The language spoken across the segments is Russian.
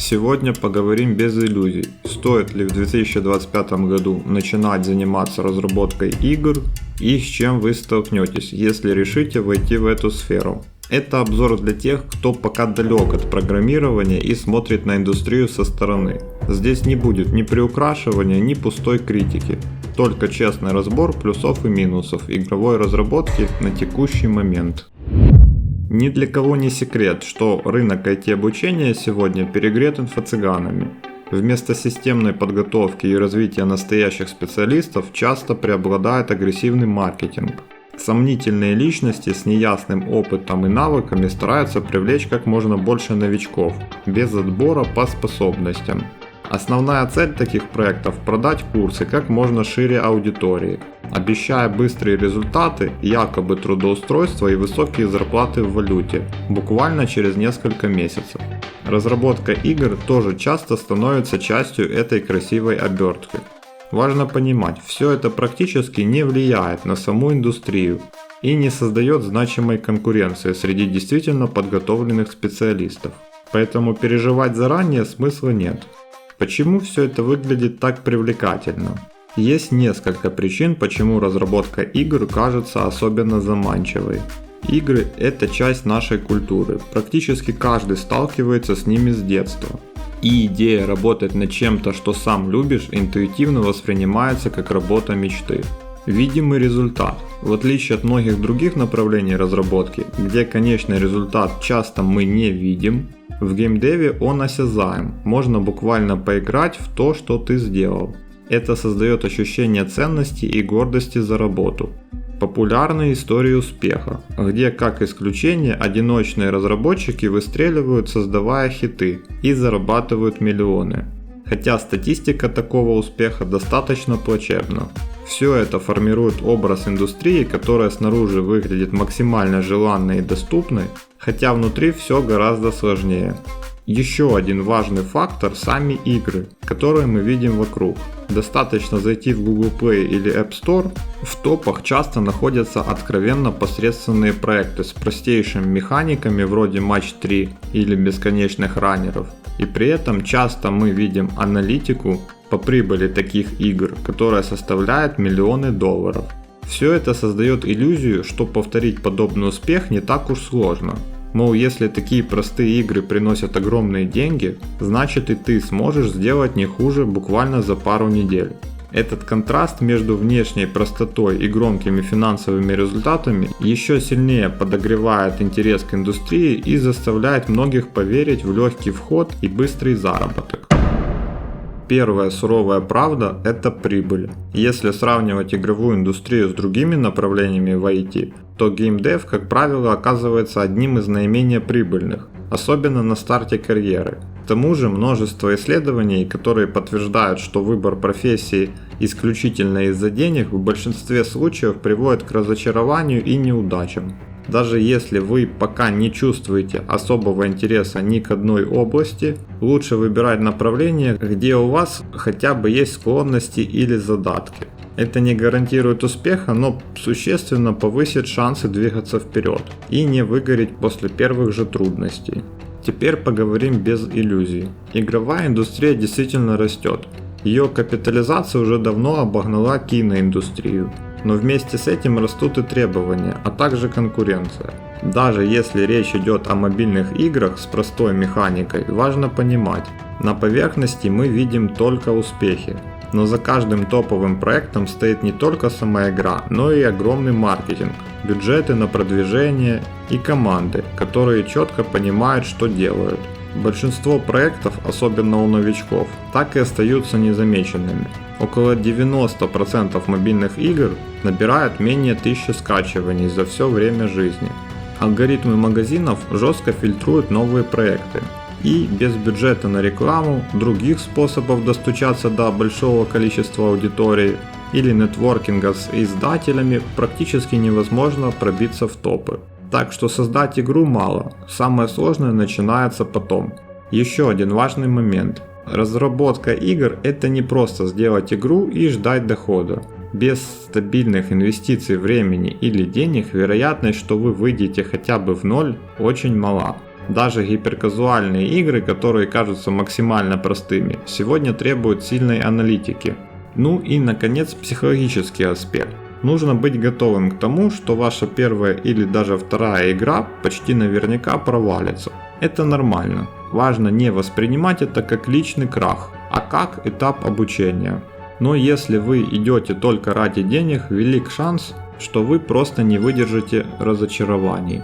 Сегодня поговорим без иллюзий, стоит ли в 2025 году начинать заниматься разработкой игр и с чем вы столкнетесь, если решите войти в эту сферу. Это обзор для тех, кто пока далек от программирования и смотрит на индустрию со стороны. Здесь не будет ни приукрашивания, ни пустой критики, только честный разбор плюсов и минусов игровой разработки на текущий момент. Ни для кого не секрет, что рынок IT-обучения сегодня перегрет инфо-цыганами. Вместо системной подготовки и развития настоящих специалистов часто преобладает агрессивный маркетинг. Сомнительные личности с неясным опытом и навыками стараются привлечь как можно больше новичков, без отбора по способностям. Основная цель таких проектов – продать курсы как можно шире аудитории, обещая быстрые результаты, якобы трудоустройство и высокие зарплаты в валюте, буквально через несколько месяцев. Разработка игр тоже часто становится частью этой красивой обертки. Важно понимать, все это практически не влияет на саму индустрию и не создает значимой конкуренции среди действительно подготовленных специалистов. Поэтому переживать заранее смысла нет. Почему все это выглядит так привлекательно? Есть несколько причин, почему разработка игр кажется особенно заманчивой. Игры – это часть нашей культуры, практически каждый сталкивается с ними с детства. И идея работать над чем-то, что сам любишь, интуитивно воспринимается как работа мечты. Видимый результат. В отличие от многих других направлений разработки, где конечный результат часто мы не видим, в геймдеве он осязаем, можно буквально поиграть в то, что ты сделал. Это создает ощущение ценности и гордости за работу. Популярные истории успеха, где, как исключение, одиночные разработчики выстреливают, создавая хиты и зарабатывают миллионы. Хотя статистика такого успеха достаточно плачевна. Все это формирует образ индустрии, которая снаружи выглядит максимально желанной и доступной, хотя внутри все гораздо сложнее. Еще один важный фактор – сами игры, которые мы видим вокруг. Достаточно зайти в Google Play или App Store, в топах часто находятся откровенно посредственные проекты с простейшими механиками вроде Match 3 или бесконечных раннеров. И при этом часто мы видим аналитику по прибыли таких игр, которая составляет миллионы долларов. Все это создает иллюзию, что повторить подобный успех не так уж сложно. Мол, если такие простые игры приносят огромные деньги, значит и ты сможешь сделать не хуже буквально за пару недель. Этот контраст между внешней простотой и громкими финансовыми результатами еще сильнее подогревает интерес к индустрии и заставляет многих поверить в легкий вход и быстрый заработок. Первая суровая правда – это прибыль. Если сравнивать игровую индустрию с другими направлениями в IT, то геймдев, как правило, оказывается одним из наименее прибыльных, особенно на старте карьеры. К тому же множество исследований, которые подтверждают, что выбор профессии исключительно из-за денег, в большинстве случаев приводит к разочарованию и неудачам. Даже если вы пока не чувствуете особого интереса ни к одной области, лучше выбирать направление, где у вас хотя бы есть склонности или задатки. Это не гарантирует успеха, но существенно повысит шансы двигаться вперед и не выгореть после первых же трудностей. Теперь поговорим без иллюзий. Игровая индустрия действительно растет. Ее капитализация уже давно обогнала киноиндустрию. Но вместе с этим растут и требования, а также конкуренция. Даже если речь идет о мобильных играх с простой механикой, важно понимать, на поверхности мы видим только успехи. Но за каждым топовым проектом стоит не только сама игра, но и огромный маркетинг, бюджеты на продвижение и команды, которые четко понимают, что делают. Большинство проектов, особенно у новичков, так и остаются незамеченными. Около 90% мобильных игр набирают менее 1000 скачиваний за все время жизни. Алгоритмы магазинов жестко фильтруют новые проекты. И без бюджета на рекламу, других способов достучаться до большого количества аудитории или нетворкинга с издателями практически невозможно пробиться в топы. Так что создать игру мало, самое сложное начинается потом. Еще один важный момент. Разработка игр – это не просто сделать игру и ждать дохода. Без стабильных инвестиций времени или денег вероятность, что вы выйдете хотя бы в ноль, очень мала. Даже гиперказуальные игры, которые кажутся максимально простыми, сегодня требуют сильной аналитики. Ну и наконец психологический аспект. Нужно быть готовым к тому, что ваша первая или даже вторая игра почти наверняка провалится. Это нормально. Важно не воспринимать это как личный крах, а как этап обучения. Но если вы идете только ради денег, велик шанс, что вы просто не выдержите разочарований.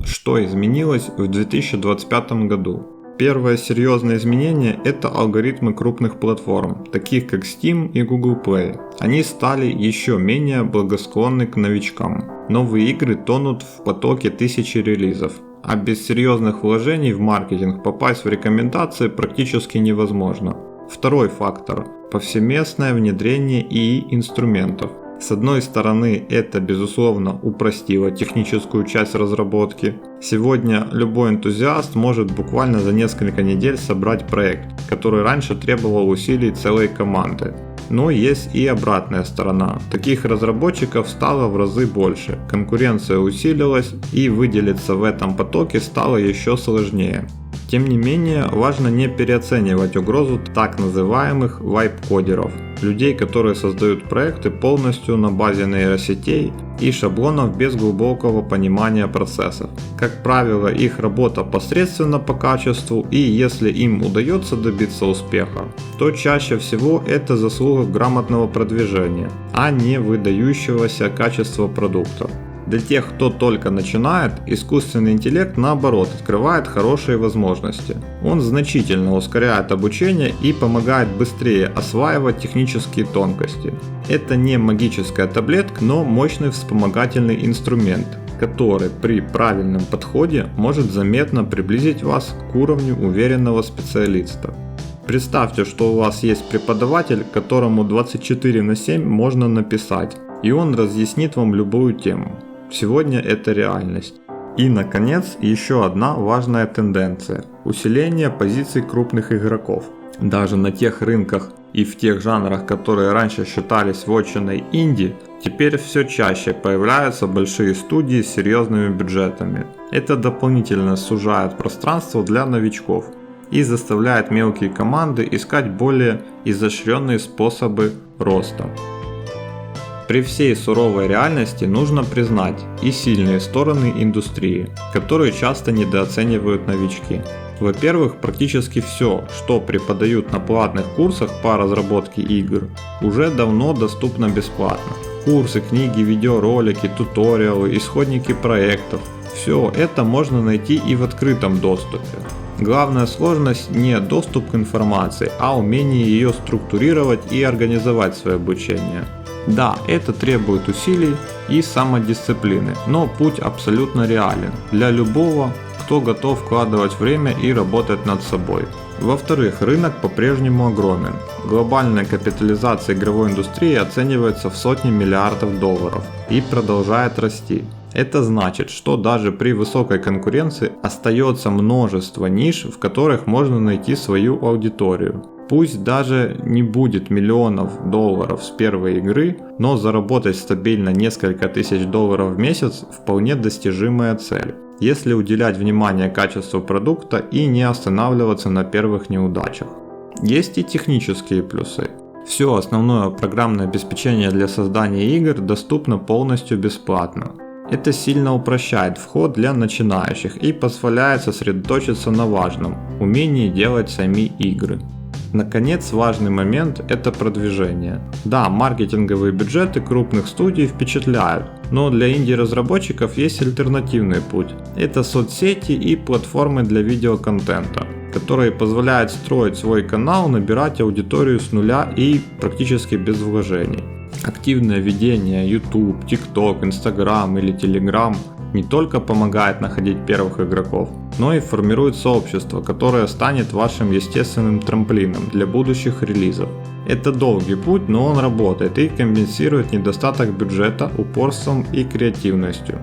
Что изменилось в 2025 году? Первое серьезное изменение – это алгоритмы крупных платформ, таких как Steam и Google Play. Они стали еще менее благосклонны к новичкам. Новые игры тонут в потоке тысячи релизов, а без серьезных вложений в маркетинг попасть в рекомендации практически невозможно. Второй фактор – повсеместное внедрение ИИ инструментов. С одной стороны, это безусловно упростило техническую часть разработки. Сегодня любой энтузиаст может буквально за несколько недель собрать проект, который раньше требовал усилий целой команды. Но есть и обратная сторона. Таких разработчиков стало в разы больше, конкуренция усилилась и выделиться в этом потоке стало еще сложнее. Тем не менее, важно не переоценивать угрозу так называемых вайп-кодеров, людей, которые создают проекты полностью на базе нейросетей и шаблонов без глубокого понимания процессов. Как правило, их работа посредственна по качеству, и если им удается добиться успеха, то чаще всего это заслуга грамотного продвижения, а не выдающегося качества продукта. Для тех, кто только начинает, искусственный интеллект наоборот открывает хорошие возможности. Он значительно ускоряет обучение и помогает быстрее осваивать технические тонкости. Это не магическая таблетка, но мощный вспомогательный инструмент, который при правильном подходе может заметно приблизить вас к уровню уверенного специалиста. Представьте, что у вас есть преподаватель, которому 24/7 можно написать, и он разъяснит вам любую тему. Сегодня это реальность. И, наконец, еще одна важная тенденция – усиление позиций крупных игроков. Даже на тех рынках и в тех жанрах, которые раньше считались вотчиной инди, теперь все чаще появляются большие студии с серьезными бюджетами. Это дополнительно сужает пространство для новичков и заставляет мелкие команды искать более изощренные способы роста. При всей суровой реальности нужно признать и сильные стороны индустрии, которые часто недооценивают новички. Во-первых, практически все, что преподают на платных курсах по разработке игр, уже давно доступно бесплатно. Курсы, книги, видеоролики, туториалы, исходники проектов – все это можно найти и в открытом доступе. Главная сложность не доступ к информации, а умение ее структурировать и организовать свое обучение. Да, это требует усилий и самодисциплины, но путь абсолютно реален для любого, кто готов вкладывать время и работать над собой. Во-вторых, рынок по-прежнему огромен. Глобальная капитализация игровой индустрии оценивается в сотни миллиардов долларов и продолжает расти. Это значит, что даже при высокой конкуренции остается множество ниш, в которых можно найти свою аудиторию. Пусть даже не будет миллионов долларов с первой игры, но заработать стабильно несколько тысяч долларов в месяц вполне достижимая цель, если уделять внимание качеству продукта и не останавливаться на первых неудачах. Есть и технические плюсы. Все основное программное обеспечение для создания игр доступно полностью бесплатно. Это сильно упрощает вход для начинающих и позволяет сосредоточиться на важном – умении делать сами игры. Наконец, важный момент – это продвижение. Да, маркетинговые бюджеты крупных студий впечатляют, но для инди-разработчиков есть альтернативный путь. Это соцсети и платформы для видеоконтента, которые позволяют строить свой канал, набирать аудиторию с нуля и практически без вложений. Активное ведение YouTube, TikTok, Instagram или Telegram не только помогает находить первых игроков, но и формирует сообщество, которое станет вашим естественным трамплином для будущих релизов. Это долгий путь, но он работает и компенсирует недостаток бюджета упорством и креативностью.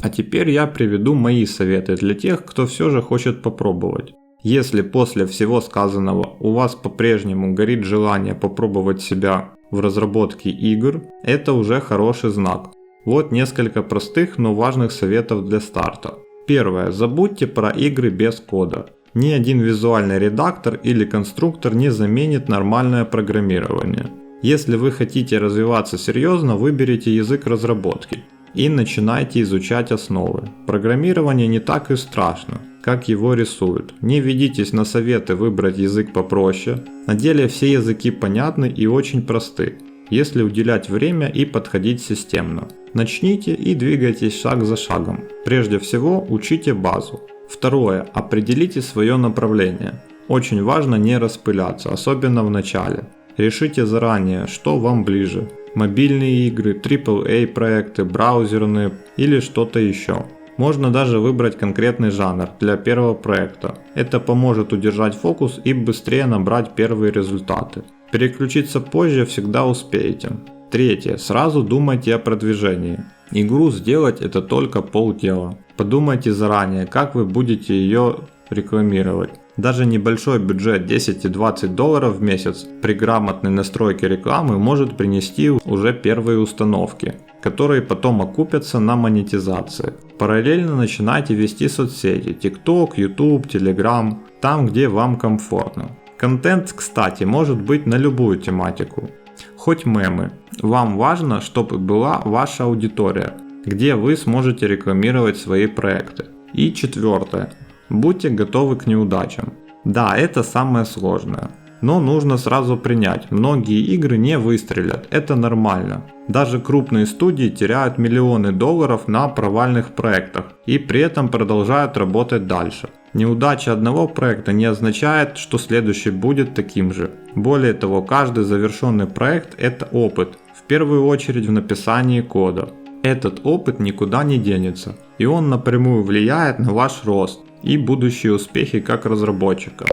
А теперь я приведу мои советы для тех, кто все же хочет попробовать. Если после всего сказанного у вас по-прежнему горит желание попробовать себя в разработке игр, это уже хороший знак. Вот несколько простых, но важных советов для старта. Первое. Забудьте про игры без кода. Ни один визуальный редактор или конструктор не заменит нормальное программирование. Если вы хотите развиваться серьезно, выберите язык разработки и начинайте изучать основы. Программирование не так и страшно, как его рисуют. Не ведитесь на советы выбрать язык попроще. На деле все языки понятны и очень просты, если уделять время и подходить системно. Начните и двигайтесь шаг за шагом. Прежде всего, учите базу. Второе. Определите свое направление. Очень важно не распыляться, особенно в начале. Решите заранее, что вам ближе. Мобильные игры, AAA проекты, браузерные или что-то еще. Можно даже выбрать конкретный жанр для первого проекта. Это поможет удержать фокус и быстрее набрать первые результаты. Переключиться позже всегда успеете. Третье. Сразу думайте о продвижении. Игру сделать это только полдела. Подумайте заранее, как вы будете ее рекламировать. Даже небольшой бюджет 10 и 20 долларов в месяц при грамотной настройке рекламы может принести уже первые установки, которые потом окупятся на монетизации. Параллельно начинайте вести соцсети TikTok, YouTube, Telegram, там где вам комфортно. Контент, кстати, может быть на любую тематику. Хоть мемы. Вам важно, чтобы была ваша аудитория, где вы сможете рекламировать свои проекты. И четвертое. Будьте готовы к неудачам. Да, это самое сложное. Но нужно сразу принять, многие игры не выстрелят, это нормально. Даже крупные студии теряют миллионы долларов на провальных проектах и при этом продолжают работать дальше. Неудача одного проекта не означает, что следующий будет таким же. Более того, каждый завершенный проект – это опыт, в первую очередь в написании кода. Этот опыт никуда не денется, и он напрямую влияет на ваш рост и будущие успехи как разработчика.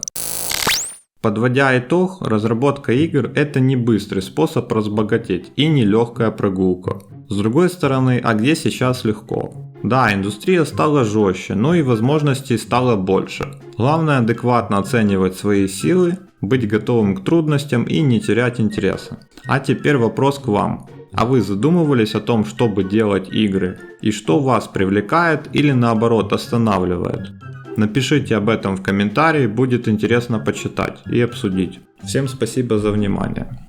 Подводя итог, разработка игр – это не быстрый способ разбогатеть и не легкая прогулка. С другой стороны, а где сейчас легко? Да, индустрия стала жестче, но и возможностей стало больше. Главное адекватно оценивать свои силы, быть готовым к трудностям и не терять интереса. А теперь вопрос к вам. А вы задумывались о том, чтобы делать игры? И что вас привлекает или наоборот останавливает? Напишите об этом в комментарии, будет интересно почитать и обсудить. Всем спасибо за внимание.